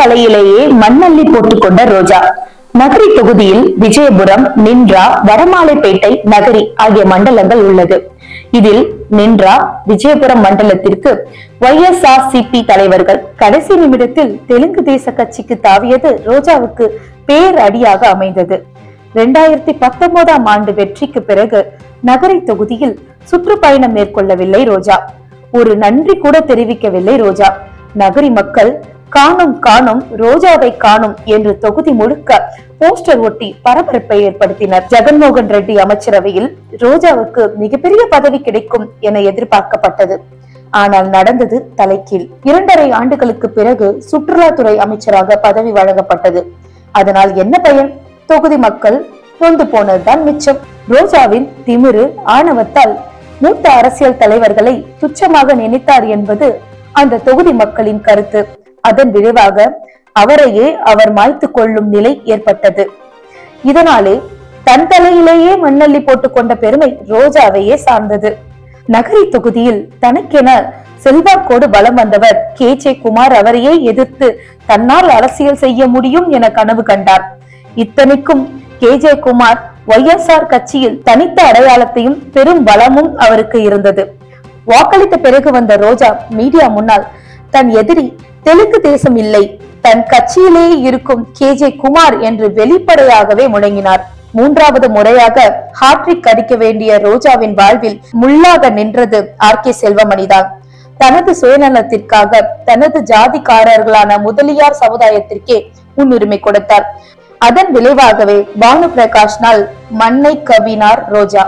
தலையிலேயே மண்ணள்ளி போட்டுக்கொண்ட ரோஜா. நகரி தொகுதியில் விஜயபுரம், நின்றா, வடமாலைப்பேட்டை, நகரி ஆகிய மண்டலங்கள் உள்ளது. இதில் நின்றா, விஜயபுரம் மண்டலத்திற்கு YSRCP தலைவர்கள் கடைசி நிமிடத்தில் தெலுங்கு தேச கட்சிக்கு தாவியது ரோஜாவுக்கு பேரடியாக அமைந்தது. 2019ஆம் ஆண்டு வெற்றிக்கு பிறகு நகரி தொகுதியில் சுற்றுப்பயணம் மேற்கொள்ளவில்லை ரோஜா. ஒரு நன்றி கூட தெரிவிக்கவில்லை ரோஜா. நகரி மக்கள் காணும் காணும் ரோஜாவை காணும் என்று தொகுதி முழுக்க போஸ்டர் ஒட்டி பரபரப்பை ஏற்படுத்தினர். ஜெகன்மோகன் ரெட்டி அமைச்சரவையில் ரோஜாவுக்கு மிகப்பெரிய பதவி கிடைக்கும் என எதிர்பார்க்கப்பட்டது. ஆனால் நடந்தது தலைகீழ். 2.5 ஆண்டுகளுக்கு பிறகு சுற்றுலாத்துறை அமைச்சராக பதவி வழங்கப்பட்டது. அதனால் என்ன பயன்? தொகுதி மக்கள் நொந்து போனதுதான் மிச்சம். ரோஜாவின் திமிரு, ஆணவத்தால் மூத்த அரசியல் தலைவர்களை துச்சமாக நினைத்தார் என்பது அந்த தொகுதி மக்களின் கருத்து. அதன் விளைவாக அவரையே அவர் மாய்த்து கொள்ளும் நிலை ஏற்பட்டது. இதனாலே தன் தலையிலேயே மண்ணள்ளி போட்டுக் கொண்ட பெருமை ரோஜாவையே சார்ந்தது. நகரி தொகுதியில் தனக்கென செல்வாக்கோடு பலம் வந்தவர் KJ குமார் அவரையே எதிர்த்து தன்னால் அரசியல் செய்ய முடியும் என கனவு கண்டார். இத்தனைக்கும் KJ குமார் YSR கட்சியில் தனித்த அடையாளத்தையும் பெரும் பலமும் அவருக்கு இருந்தது. வாக்களித்த பிறகு வந்த ரோஜா மீடியா முன்னால் தன் எதிரி தெலுங்கு தேசம் இல்லை, தன் கட்சியிலேயே இருக்கும் KJ குமார் என்று வெளிப்படையாகவே முழங்கினார். 3வது முறையாக ஹாட்ரிக் அடிக்க வேண்டிய ரோஜாவின் வாழ்வில் முள்ளாக நின்றது RK செல்வமணிதான். தனது சுயநலத்திற்காக தனது ஜாதிக்காரர்களான முதலியார் சமுதாயத்திற்கே முன்னுரிமை கொடுத்தார். அதன் விளைவாகவே பானு பிரகாஷ் நாள் மண்ணை கவினார் ரோஜா.